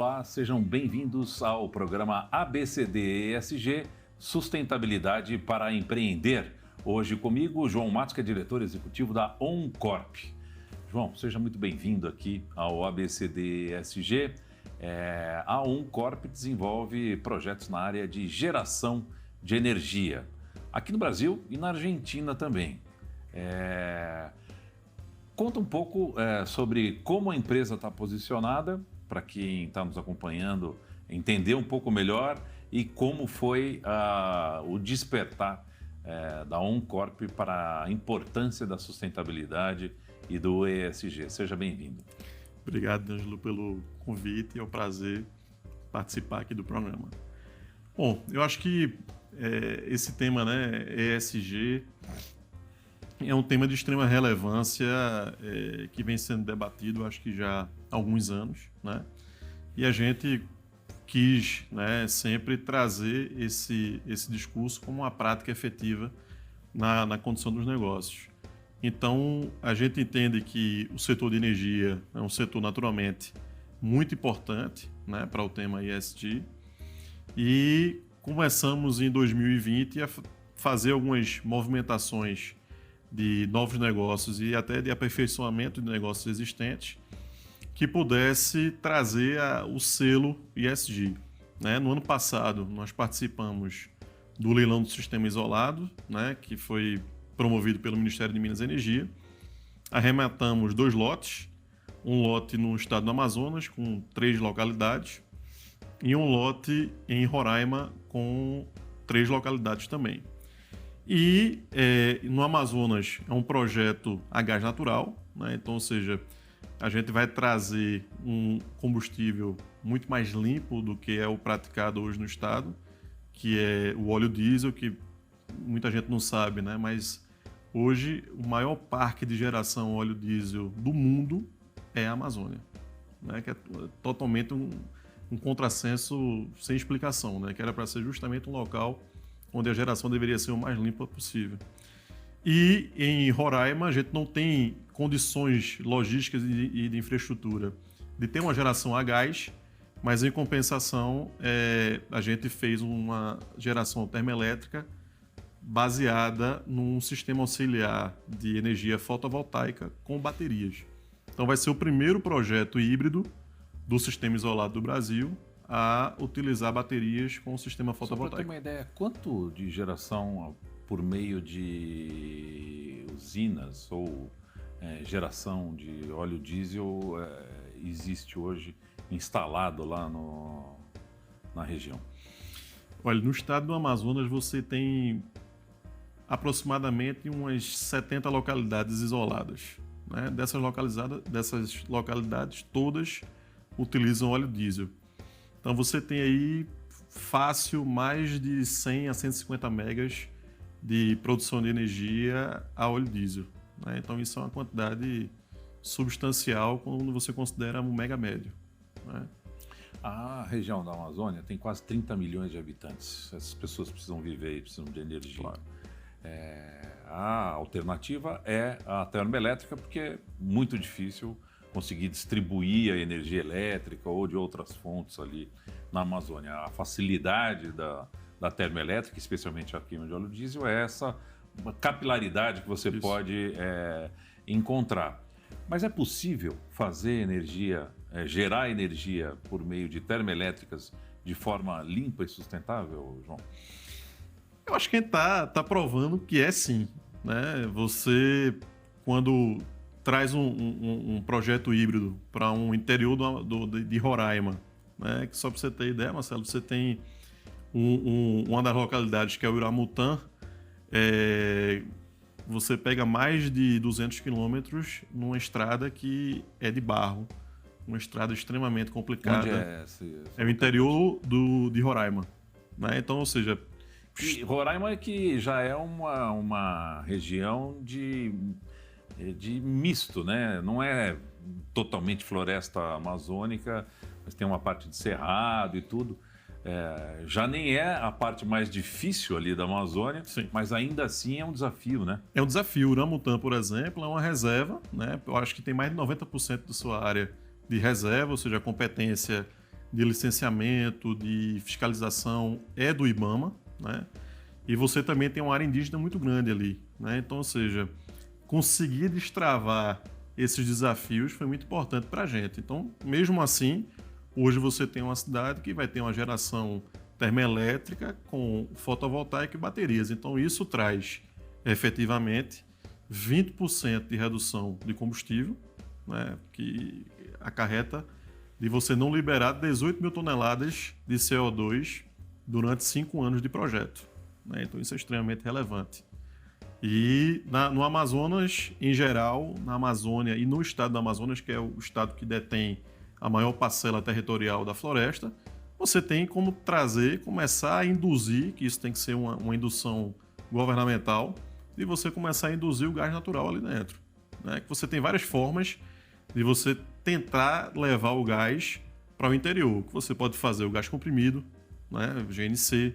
Olá, sejam bem-vindos ao programa ABCD ESG Sustentabilidade para Empreender. Hoje comigo, João Matos, que é diretor executivo da OnCorp. João, seja muito bem-vindo aqui ao ABCD ESG. A OnCorp desenvolve projetos na área de geração de energia, aqui no Brasil e na Argentina também. Conta um pouco sobre como a empresa está posicionada, para quem está nos acompanhando entender um pouco melhor e como foi o despertar da OnCorp para a importância da sustentabilidade e do ESG. Seja bem-vindo. Obrigado, Ângelo, pelo convite. É um prazer participar aqui do programa. Bom, eu acho que esse tema, né, ESG, é um tema de extrema relevância que vem sendo debatido, acho que já há alguns anos, né? E a gente quis, né, sempre trazer esse discurso como uma prática efetiva na condução dos negócios. Então, a gente entende que o setor de energia é um setor naturalmente muito importante, né, para o tema ESG, e começamos em 2020 a fazer algumas movimentações de novos negócios e até de aperfeiçoamento de negócios existentes que pudesse trazer o selo ESG. Né? No ano passado, nós participamos do leilão do sistema isolado, né, que foi promovido pelo Ministério de Minas e Energia. Arrematamos 2 lotes, um lote no estado do Amazonas, com 3 localidades, e um lote em Roraima, com 3 localidades também. E no Amazonas é um projeto a gás natural, né? Então, ou seja, a gente vai trazer um combustível muito mais limpo do que é o praticado hoje no estado, que é o óleo diesel, que muita gente não sabe, né? Mas hoje o maior parque de geração óleo diesel do mundo é a Amazônia, né? Que é totalmente um contrassenso sem explicação, né? Que era para ser justamente um local onde a geração deveria ser o mais limpa possível. E em Roraima, a gente não tem condições logísticas e de infraestrutura de ter uma geração a gás, mas em compensação, a gente fez uma geração termoelétrica baseada num sistema auxiliar de energia fotovoltaica com baterias. Então vai ser o primeiro projeto híbrido do sistema isolado do Brasil a utilizar baterias com o sistema fotovoltaico. Só para ter uma ideia, quanto de geração por meio de usinas ou geração de óleo diesel existe hoje instalado lá na região? Olha, no estado do Amazonas você tem aproximadamente umas 70 localidades isoladas. Né? Dessas localidades todas utilizam óleo diesel. Então você tem aí fácil mais de 100 a 150 megas de produção de energia a óleo diesel. Né? Então isso é uma quantidade substancial quando você considera um mega médio. Né? A região da Amazônia tem quase 30 milhões de habitantes. Essas pessoas precisam viver e precisam de energia. Claro. A alternativa é a termoelétrica, porque é muito difícil conseguir distribuir a energia elétrica ou de outras fontes ali na Amazônia. A facilidade da termoelétrica, especialmente a queima de óleo diesel, é essa capilaridade que você pode encontrar. Mas é possível fazer energia, gerar energia por meio de termoelétricas de forma limpa e sustentável, João? Eu acho que a gente tá provando que é sim. Né? Você, quando traz um projeto híbrido para um interior de Roraima, né? Que só para você ter ideia, Marcelo, você tem uma das localidades que é o Iramutã, você pega mais de 200 quilômetros numa estrada que é de barro, uma estrada extremamente complicada. Onde é é o interior de Roraima. Né? Então, ou seja... E Roraima que já é uma região de misto, né? Não é totalmente floresta amazônica, mas tem uma parte de cerrado e tudo. Já nem é a parte mais difícil ali da Amazônia, Sim. Mas ainda assim é um desafio, né? É um desafio. O Uramutã, por exemplo, é uma reserva, né? Eu acho que tem mais de 90% da sua área de reserva, ou seja, a competência de licenciamento, de fiscalização é do IBAMA, né? E você também tem uma área indígena muito grande ali, né? Então, ou seja, conseguir destravar esses desafios foi muito importante para a gente. Então, mesmo assim, hoje você tem uma cidade que vai ter uma geração termoelétrica com fotovoltaica e baterias. Então, isso traz, efetivamente, 20% de redução de combustível, né, que acarreta de você não liberar 18 mil toneladas de CO2 durante 5 anos de projeto, né? Então, isso é extremamente relevante. E no Amazonas, em geral, na Amazônia e no estado do Amazonas, que é o estado que detém a maior parcela territorial da floresta, você tem como começar a induzir, que isso tem que ser uma indução governamental, de você começar a induzir o gás natural ali dentro, né? Que você tem várias formas de você tentar levar o gás para o interior. Que você pode fazer o gás comprimido, né? GNC,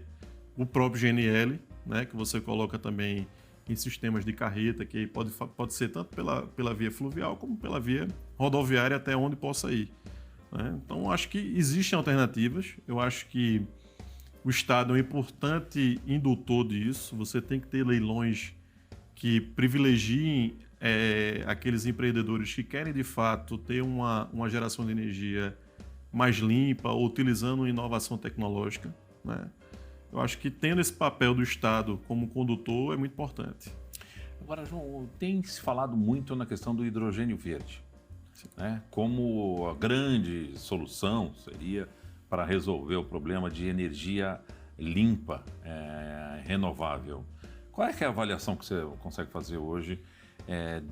o próprio GNL, né? Que você coloca também em sistemas de carreta, que pode ser tanto pela via fluvial como pela via rodoviária até onde possa ir, né? Então, acho que existem alternativas. Eu acho que o Estado é um importante indutor disso. Você tem que ter leilões que privilegiem aqueles empreendedores que querem, de fato, ter uma geração de energia mais limpa, utilizando inovação tecnológica, né? Eu acho que tendo esse papel do Estado como condutor é muito importante. Agora, João, tem se falado muito na questão do hidrogênio verde, né? Como a grande solução seria para resolver o problema de energia limpa, renovável. Qual é que é a avaliação que você consegue fazer hoje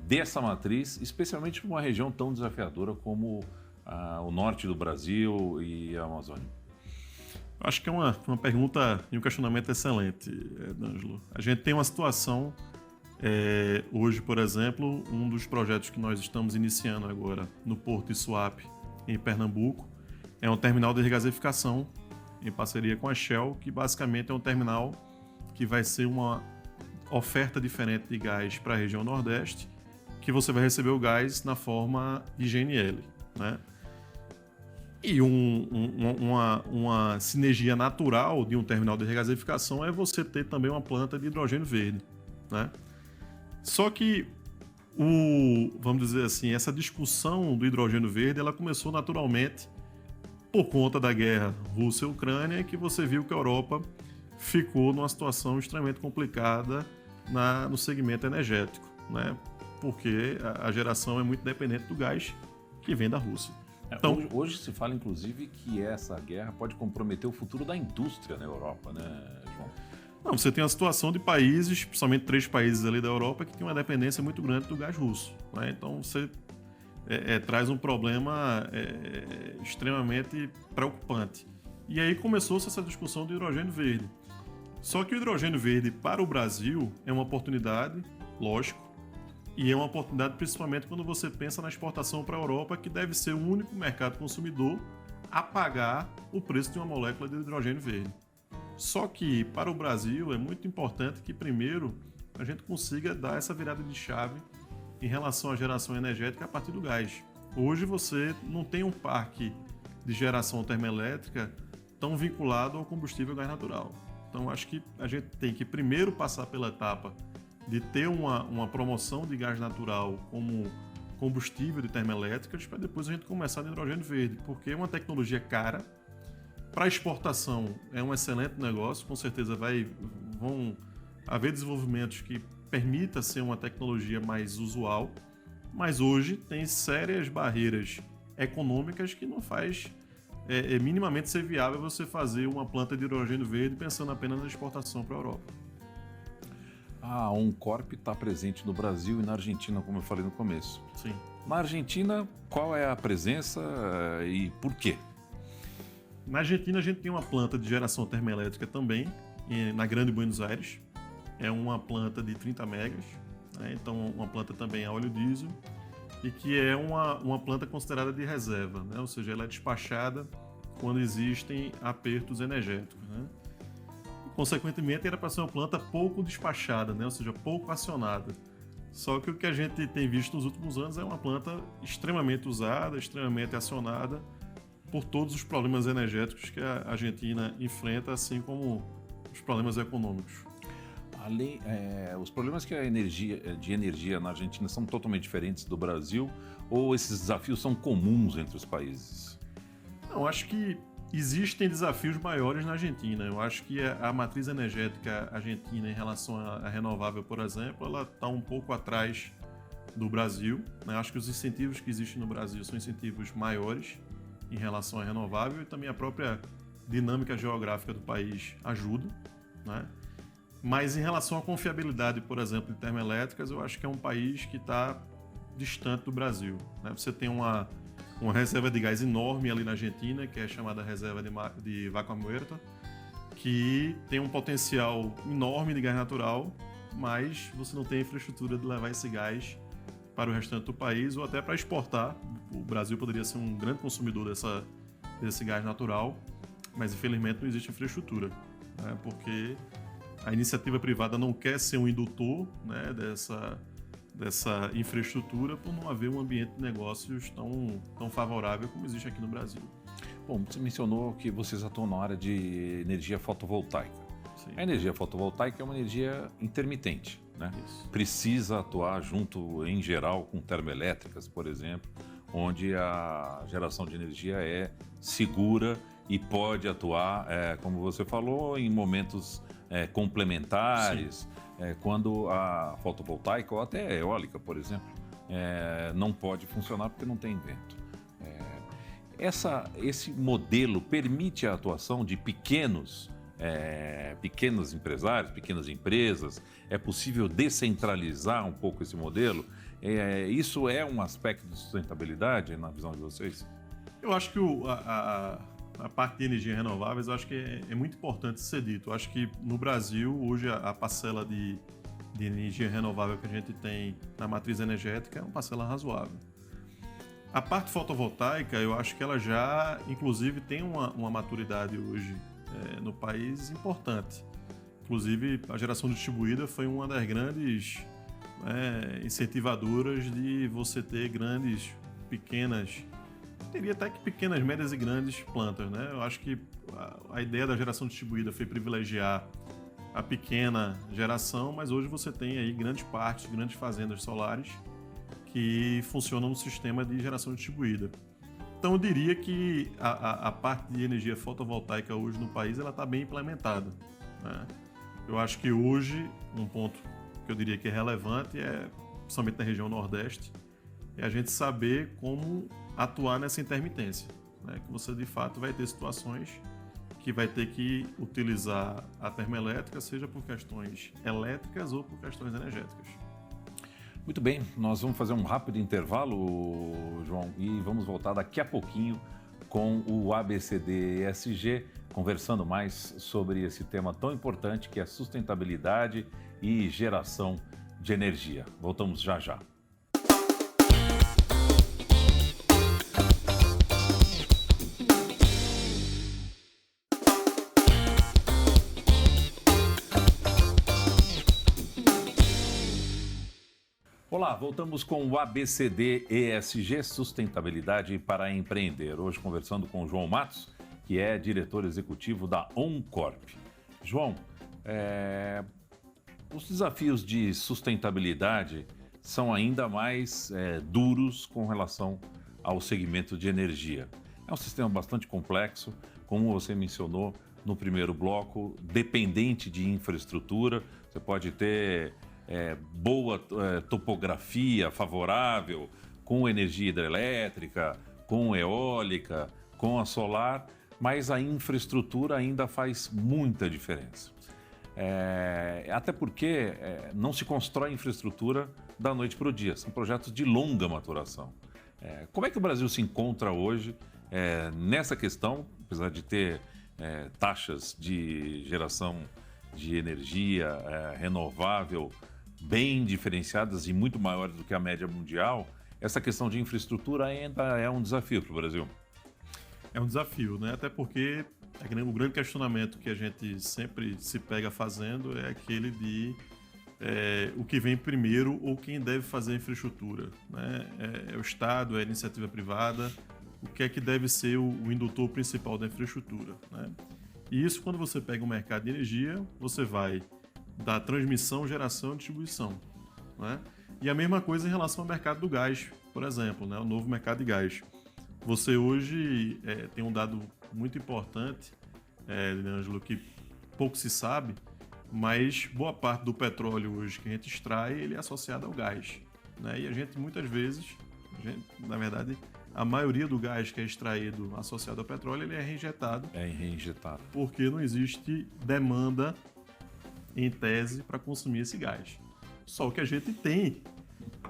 dessa matriz, especialmente para uma região tão desafiadora como o norte do Brasil e a Amazônia? Acho que é uma pergunta e um questionamento excelente, D'Angelo. A gente tem uma situação, hoje, por exemplo, um dos projetos que nós estamos iniciando agora no Porto Isuape, em Pernambuco, é um terminal de regasificação em parceria com a Shell, que basicamente é um terminal que vai ser uma oferta diferente de gás para a região Nordeste, que você vai receber o gás na forma de GNL, né? E uma sinergia natural de um terminal de regasificação é você ter também uma planta de hidrogênio verde, né? Só que, vamos dizer assim, essa discussão do hidrogênio verde, ela começou naturalmente por conta da guerra Rússia-Ucrânia, que você viu que a Europa ficou numa situação extremamente complicada no segmento energético, né? Porque a geração é muito dependente do gás que vem da Rússia. Então, hoje se fala, inclusive, que essa guerra pode comprometer o futuro da indústria na Europa, né, João? Não, você tem a situação de países, principalmente 3 países ali da Europa, que tem uma dependência muito grande do gás russo, né? Então, você traz um problema extremamente preocupante. E aí começou-se essa discussão do hidrogênio verde. Só que o hidrogênio verde para o Brasil é uma oportunidade, lógico, e é uma oportunidade principalmente quando você pensa na exportação para a Europa, que deve ser o único mercado consumidor a pagar o preço de uma molécula de hidrogênio verde. Só que para o Brasil é muito importante que primeiro a gente consiga dar essa virada de chave em relação à geração energética a partir do gás. Hoje você não tem um parque de geração termoelétrica tão vinculado ao combustível gás natural. Então acho que a gente tem que primeiro passar pela etapa de ter uma promoção de gás natural como combustível de termoelétricas, para depois a gente começar no hidrogênio verde, porque é uma tecnologia cara. Para exportação é um excelente negócio, com certeza vão haver desenvolvimentos que permita ser uma tecnologia mais usual, mas hoje tem sérias barreiras econômicas que não faz minimamente ser viável você fazer uma planta de hidrogênio verde pensando apenas na exportação para a Europa. A Oncorp está presente no Brasil e na Argentina, como eu falei no começo. Sim. Na Argentina, qual é a presença e por quê? Na Argentina, a gente tem uma planta de geração termoelétrica também, na Grande Buenos Aires. É uma planta de 30 megas, né? Então uma planta também a óleo diesel, e que é uma planta considerada de reserva, né? Ou seja, ela é despachada quando existem apertos energéticos, né? Consequentemente, era para ser uma planta pouco despachada, né? Ou seja, pouco acionada. Só que o que a gente tem visto nos últimos anos é uma planta extremamente usada, extremamente acionada, por todos os problemas energéticos que a Argentina enfrenta, assim como os problemas econômicos. Os problemas de energia na Argentina são totalmente diferentes do Brasil ou esses desafios são comuns entre os países? Não, acho que existem desafios maiores na Argentina. Eu acho que a matriz energética argentina em relação à renovável, por exemplo, ela está um pouco atrás do Brasil, né? Acho que os incentivos que existem no Brasil são incentivos maiores em relação à renovável e também a própria dinâmica geográfica do país ajuda, né? Mas em relação à confiabilidade, por exemplo, de termoelétricas, eu acho que é um país que está distante do Brasil, né? Você tem uma reserva de gás enorme ali na Argentina, que é chamada reserva de Vaca Muerta, que tem um potencial enorme de gás natural, mas você não tem a infraestrutura de levar esse gás para o restante do país ou até para exportar. O Brasil poderia ser um grande consumidor desse gás natural, mas infelizmente não existe infraestrutura, né? Porque a iniciativa privada não quer ser um indutor, né, dessa infraestrutura por não haver um ambiente de negócios tão favorável como existe aqui no Brasil. Bom, você mencionou que vocês atuam na área de energia fotovoltaica. Sim. A energia fotovoltaica é uma energia intermitente, né? Isso. Precisa atuar junto, em geral, com termoelétricas, por exemplo, onde a geração de energia é segura e pode atuar, como você falou, em momentos complementares, quando a fotovoltaica ou até a eólica, por exemplo, não pode funcionar porque não tem vento. Esse modelo permite a atuação de pequenos empresários, pequenas empresas. É possível descentralizar um pouco esse modelo? Isso é um aspecto de sustentabilidade na visão de vocês? Eu acho que a parte de energia renováveis, eu acho que é muito importante ser dito. Eu acho que no Brasil, hoje, a parcela de energia renovável que a gente tem na matriz energética é uma parcela razoável. A parte fotovoltaica, eu acho que ela já, inclusive, tem uma maturidade hoje no país importante. Inclusive, a geração distribuída foi uma das grandes incentivadoras de você ter teria até que pequenas, médias e grandes plantas, né? Eu acho que a ideia da geração distribuída foi privilegiar a pequena geração, mas hoje você tem aí grandes fazendas solares que funcionam no sistema de geração distribuída. Então eu diria que a parte de energia fotovoltaica hoje no país ela está bem implementada, né? Eu acho que hoje um ponto que eu diria que é relevante principalmente na região Nordeste, é a gente saber como atuar nessa intermitência, né? Que você de fato vai ter situações que vai ter que utilizar a termoelétrica, seja por questões elétricas ou por questões energéticas. Muito bem, nós vamos fazer um rápido intervalo, João, e vamos voltar daqui a pouquinho com o ABCD ESG, conversando mais sobre esse tema tão importante que é sustentabilidade e geração de energia. Voltamos já já. Olá, voltamos com o ABCD ESG, Sustentabilidade para Empreender. Hoje conversando com o João Matos, que é diretor executivo da OnCorp. João, os desafios de sustentabilidade são ainda mais duros com relação ao segmento de energia. É um sistema bastante complexo, como você mencionou no primeiro bloco, dependente de infraestrutura. Você pode ter boa topografia favorável, com energia hidrelétrica, com eólica, com a solar, mas a infraestrutura ainda faz muita diferença. Até porque não se constrói infraestrutura da noite para o dia, são projetos de longa maturação. Como é que o Brasil se encontra hoje nessa questão, apesar de ter taxas de geração de energia renovável bem diferenciadas e muito maiores do que a média mundial, essa questão de infraestrutura ainda é um desafio para o Brasil? É um desafio, né? Até porque o grande questionamento que a gente sempre se pega fazendo é aquele de o que vem primeiro ou quem deve fazer a infraestrutura, né? É o Estado, é a iniciativa privada, o que é que deve ser o indutor principal da infraestrutura, né? E isso, quando você pega o mercado de energia, você vai da transmissão, geração e distribuição, né? E a mesma coisa em relação ao mercado do gás, por exemplo, né? O novo mercado de gás. Você hoje tem um dado muito importante, Ângelo, que pouco se sabe, mas boa parte do petróleo hoje que a gente extrai, ele é associado ao gás, né? E a gente, muitas vezes, na verdade, a maioria do gás que é extraído associado ao petróleo, ele é reinjetado. É reinjetado. Porque não existe demanda, em tese, para consumir esse gás. Só que a gente tem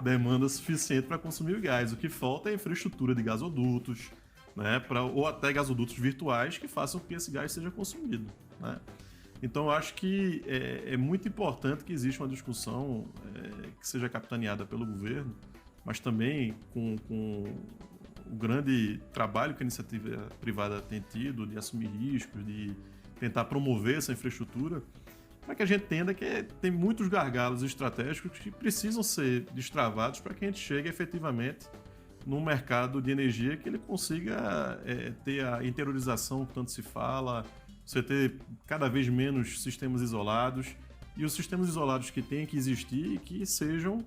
demanda suficiente para consumir o gás. O que falta é infraestrutura de gasodutos, né? Ou até gasodutos virtuais que façam com que esse gás seja consumido, né? Então, eu acho que é muito importante que exista uma discussão que seja capitaneada pelo governo, mas também com o grande trabalho que a iniciativa privada tem tido de assumir riscos, de tentar promover essa infraestrutura, para que a gente entenda que tem muitos gargalos estratégicos que precisam ser destravados para que a gente chegue efetivamente num mercado de energia que ele consiga ter a interiorização que tanto se fala, você ter cada vez menos sistemas isolados, e os sistemas isolados que têm que existir e que sejam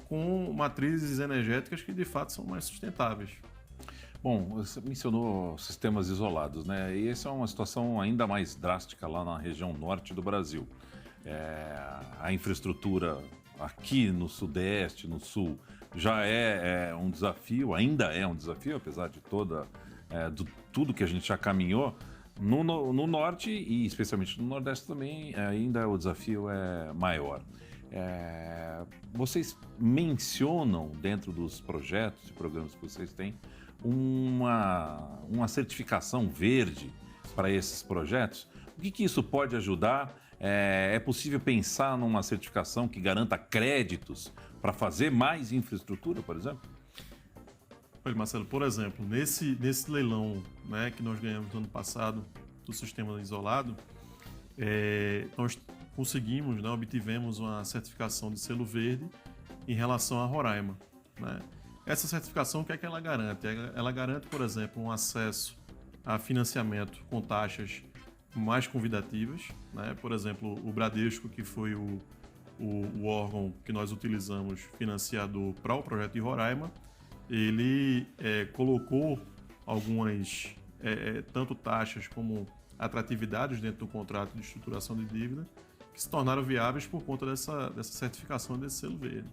com matrizes energéticas que de fato são mais sustentáveis. Bom, você mencionou sistemas isolados, né? E essa é uma situação ainda mais drástica lá na região norte do Brasil. A infraestrutura aqui no Sudeste, no Sul, já é um desafio, ainda é um desafio, apesar de tudo que a gente já caminhou. No Norte e especialmente no Nordeste também, ainda o desafio é maior. Vocês mencionam dentro dos projetos e programas que vocês têm uma certificação verde para esses projetos. O que isso pode ajudar? É possível pensar numa certificação que garanta créditos para fazer mais infraestrutura, por exemplo? Olha, Marcelo, por exemplo, nesse leilão, né, que nós ganhamos no ano passado do sistema isolado, nós conseguimos, né, obtivemos uma certificação de selo verde em relação a Roraima, né? Essa certificação, o que é que ela garante? Ela garante, por exemplo, um acesso a financiamento com taxas mais convidativas, né? Por exemplo, o Bradesco, que foi o órgão que nós utilizamos financiador para o projeto de Roraima, ele colocou algumas, tanto taxas como atratividades dentro do contrato de estruturação de dívida, que se tornaram viáveis por conta dessa certificação desse selo verde.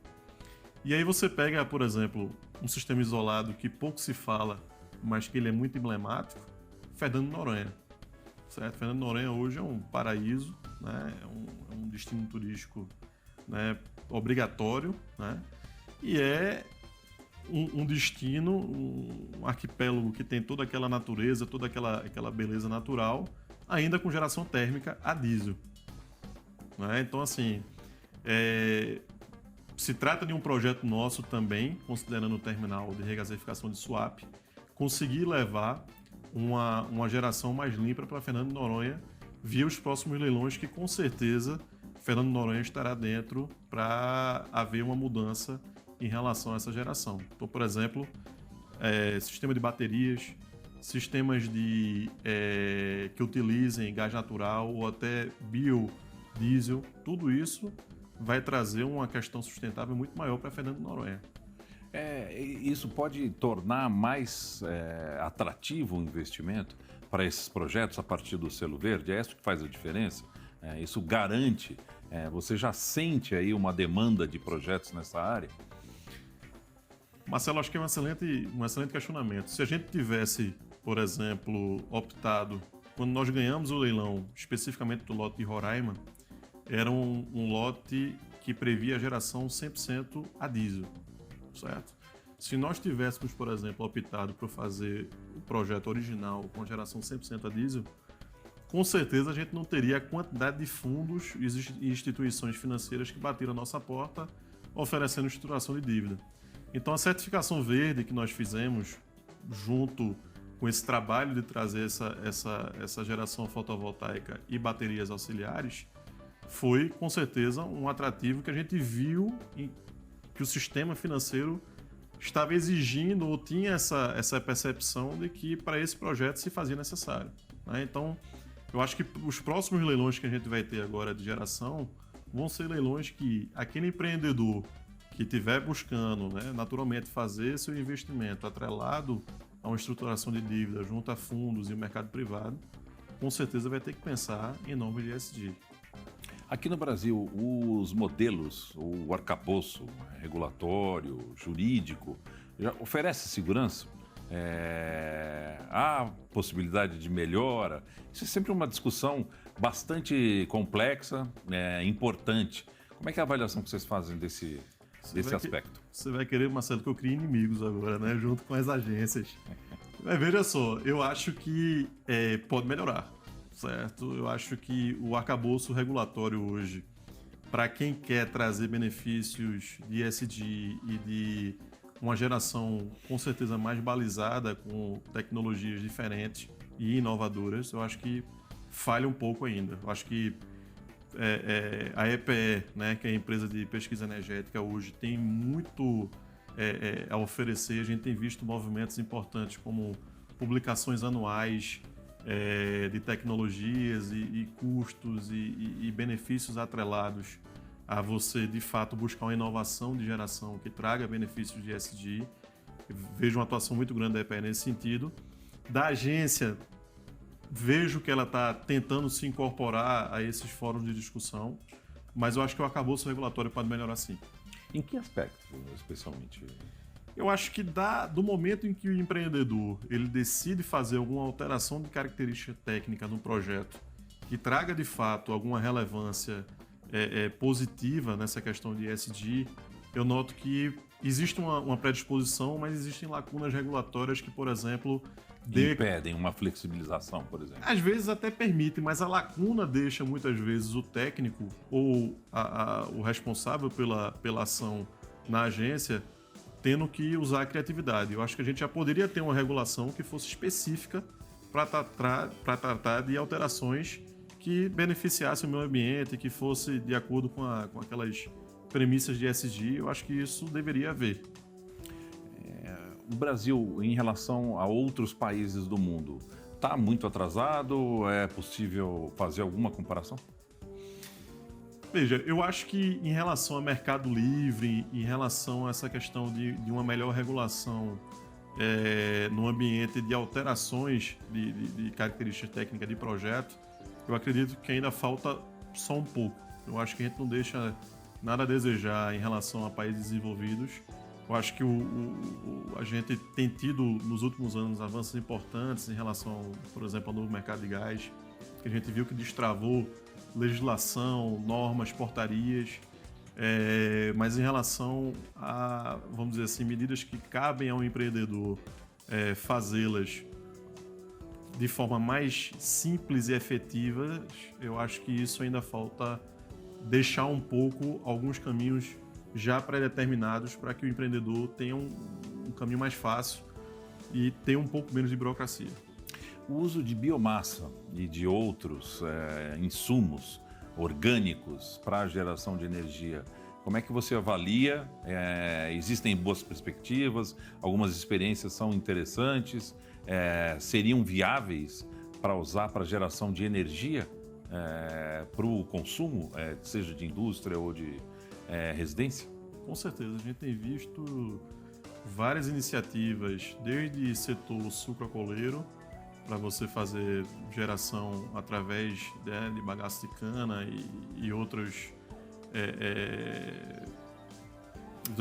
E aí você pega, por exemplo, um sistema isolado que pouco se fala, mas que ele é muito emblemático, Fernando de Noronha. Certo? Fernando de Noronha hoje é um paraíso, né? É um destino turístico, né, obrigatório, né? E é um destino, um arquipélago que tem toda aquela natureza, toda aquela beleza natural, ainda com geração térmica a diesel, né? Então, assim, se trata de um projeto nosso também, considerando o terminal de regasificação de Suape, conseguir levar uma geração mais limpa para Fernando de Noronha via os próximos leilões, que com certeza Fernando de Noronha estará dentro para haver uma mudança em relação a essa geração. Então, por exemplo, sistema de baterias, sistemas que utilizem gás natural ou até biodiesel, tudo isso vai trazer uma questão sustentável muito maior para Fernando de Noronha. Isso pode tornar mais atrativo o investimento para esses projetos a partir do selo verde? É isso que faz a diferença? Isso garante? Você já sente aí uma demanda de projetos nessa área? Marcelo, acho que é um excelente questionamento. Se a gente tivesse, por exemplo, optado, quando nós ganhamos o leilão, especificamente do lote de Roraima, era um lote que previa a geração 100% a diesel, certo? Se nós tivéssemos, por exemplo, optado por fazer o projeto original com geração 100% a diesel, com certeza a gente não teria a quantidade de fundos e instituições financeiras que bateram a nossa porta oferecendo estruturação de dívida. Então, a certificação verde que nós fizemos, junto com esse trabalho de trazer essa geração fotovoltaica e baterias auxiliares, foi, com certeza, um atrativo que a gente viu que o sistema financeiro estava exigindo ou tinha essa percepção de que para esse projeto se fazia necessário, né? Então, eu acho que os próximos leilões que a gente vai ter agora de geração vão ser leilões que aquele empreendedor que estiver buscando, né, naturalmente fazer seu investimento atrelado a uma estruturação de dívida junto a fundos e o mercado privado, com certeza vai ter que pensar em nome de ESG. Aqui no Brasil, os modelos, o arcabouço regulatório, jurídico, já oferece segurança? Há possibilidade de melhora? Isso é sempre uma discussão bastante complexa, importante. Como é que é a avaliação que vocês fazem desse aspecto? Você vai querer, Marcelo, que eu crie inimigos agora, né? Junto com as agências. Mas veja só, eu acho que pode melhorar, certo? Eu acho que o arcabouço regulatório hoje, para quem quer trazer benefícios de ESG e de uma geração com certeza mais balizada, com tecnologias diferentes e inovadoras, eu acho que falha um pouco ainda. Eu acho que a EPE, né, que é a empresa de pesquisa energética hoje, tem muito a oferecer. A gente tem visto movimentos importantes como publicações anuais de tecnologias e custos e benefícios atrelados a você, de fato, buscar uma inovação de geração que traga benefícios de ESG. Eu vejo uma atuação muito grande da EPE nesse sentido. Da agência, vejo que ela está tentando se incorporar a esses fóruns de discussão, mas eu acho que o arcabouço regulatório pode melhorar sim. Em que aspecto, especialmente? Eu acho que do momento em que o empreendedor ele decide fazer alguma alteração de característica técnica no projeto que traga de fato alguma relevância positiva nessa questão de ESG, eu noto que existe uma predisposição, mas existem lacunas regulatórias que, por exemplo, impedem uma flexibilização, por exemplo. Às vezes até permitem, mas a lacuna deixa muitas vezes o técnico ou o responsável pela ação na agência tendo que usar a criatividade. Eu acho que a gente já poderia ter uma regulação que fosse específica para tratar de alterações que beneficiassem o meio ambiente, que fosse de acordo com aquelas premissas de ESG. Eu acho que isso deveria haver. O Brasil, em relação a outros países do mundo, está muito atrasado? É possível fazer alguma comparação? Veja, eu acho que em relação ao mercado livre, em relação a essa questão de uma melhor regulação no ambiente de alterações de características técnicas de projeto, eu acredito que ainda falta só um pouco. Eu acho que a gente não deixa nada a desejar em relação a países desenvolvidos. Eu acho que a gente tem tido nos últimos anos avanços importantes em relação, por exemplo, ao novo mercado de gás, que a gente viu que destravou legislação, normas, portarias, mas em relação a, vamos dizer assim, medidas que cabem ao empreendedor fazê-las de forma mais simples e efetiva, eu acho que isso ainda falta deixar um pouco alguns caminhos já pré-determinados para que o empreendedor tenha um caminho mais fácil e tenha um pouco menos de burocracia. O uso de biomassa e de outros insumos orgânicos para a geração de energia, como é que você avalia? Existem boas perspectivas? Algumas experiências são interessantes? Seriam viáveis para usar para geração de energia para o consumo, seja de indústria ou de residência? Com certeza, a gente tem visto várias iniciativas, desde setor sucroalcooleiro, para você fazer geração através de bagaço de cana e outras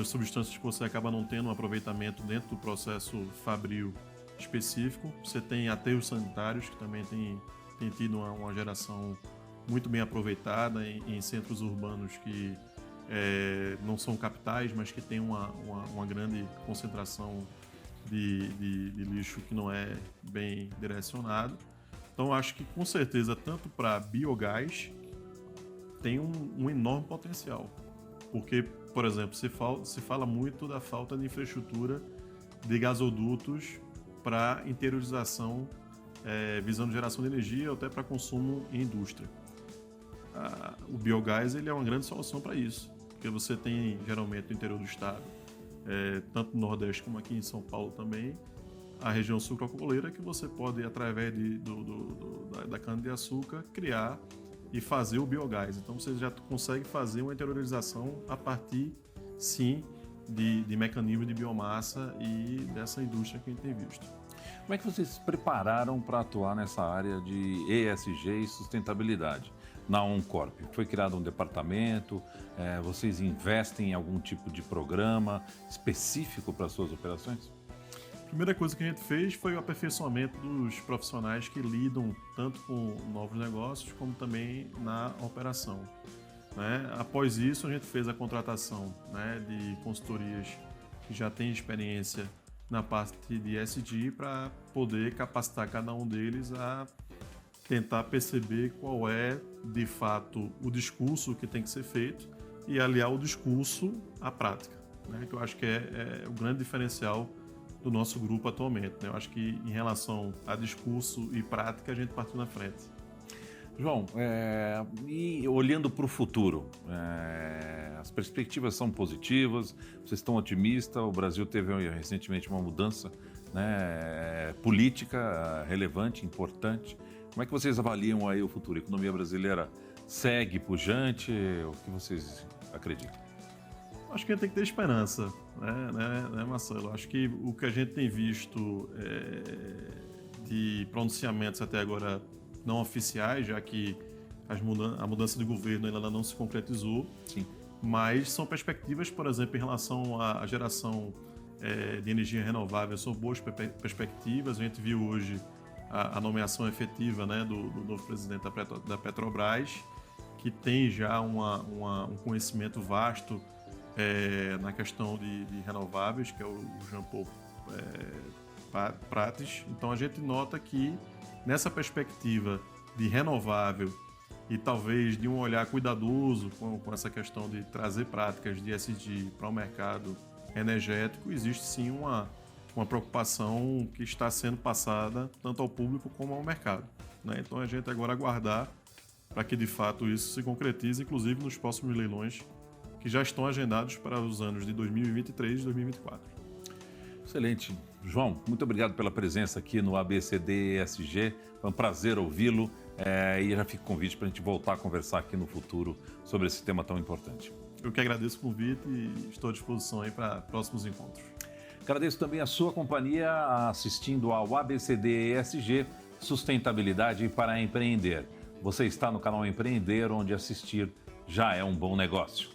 substâncias que você acaba não tendo um aproveitamento dentro do processo fabril específico. Você tem aterros sanitários, que também tem tido uma geração muito bem aproveitada em centros urbanos que não são capitais, mas que tem uma grande concentração de lixo que não é bem direcionado. Então, acho que com certeza, tanto para biogás, tem um enorme potencial. Porque, por exemplo, se fala muito da falta de infraestrutura de gasodutos para interiorização, visando geração de energia ou até para consumo em indústria. O biogás ele é uma grande solução para isso, porque você tem geralmente no interior do estado tanto no Nordeste como aqui em São Paulo também, a região sucroalcooleira, que você pode, através da cana-de-açúcar, criar e fazer o biogás. Então você já consegue fazer uma interiorização a partir, sim, de mecanismos de biomassa e dessa indústria que a gente tem visto. Como é que vocês se prepararam para atuar nessa área de ESG e sustentabilidade? Na Oncorp, foi criado um departamento, vocês investem em algum tipo de programa específico para suas operações? A primeira coisa que a gente fez foi o aperfeiçoamento dos profissionais que lidam tanto com novos negócios como também na operação. Né? Após isso, a gente fez a contratação, né, de consultorias que já têm experiência na parte de ESG para poder capacitar cada um deles a tentar perceber qual é, de fato, o discurso que tem que ser feito e aliar o discurso à prática, né? Que eu acho que é o grande diferencial do nosso grupo atualmente, né? Eu acho que em relação a discurso e prática, a gente partiu na frente. João, e olhando para o futuro, as perspectivas são positivas, vocês estão otimistas, o Brasil teve recentemente uma mudança, né, política relevante, importante. Como é que vocês avaliam aí o futuro? A economia brasileira segue pujante? O que vocês acreditam? Acho que a gente tem que ter esperança, né, Marcelo? Acho que o que a gente tem visto de pronunciamentos até agora não oficiais, já que a mudança de governo ainda não se concretizou. Sim. Mas são perspectivas, por exemplo, em relação à geração de energia renovável, são boas perspectivas. A gente viu hoje a nomeação efetiva, né, do novo presidente da Petrobras, que tem já um conhecimento vasto na questão de renováveis, que é o Jean Paul Prates. Então a gente nota que nessa perspectiva de renovável e talvez de um olhar cuidadoso com essa questão de trazer práticas de ESG para o mercado energético, existe sim uma preocupação que está sendo passada tanto ao público como ao mercado, né? Então a gente agora aguardar para que de fato isso se concretize, inclusive nos próximos leilões que já estão agendados para os anos de 2023 e 2024. Excelente. João, muito obrigado pela presença aqui no ABCD ESG. Foi um prazer ouvi-lo e já fica o convite para a gente voltar a conversar aqui no futuro sobre esse tema tão importante. Eu que agradeço o convite e estou à disposição aí para próximos encontros. Agradeço também a sua companhia assistindo ao ABCD ESG Sustentabilidade para Empreender. Você está no canal Empreender, onde assistir já é um bom negócio.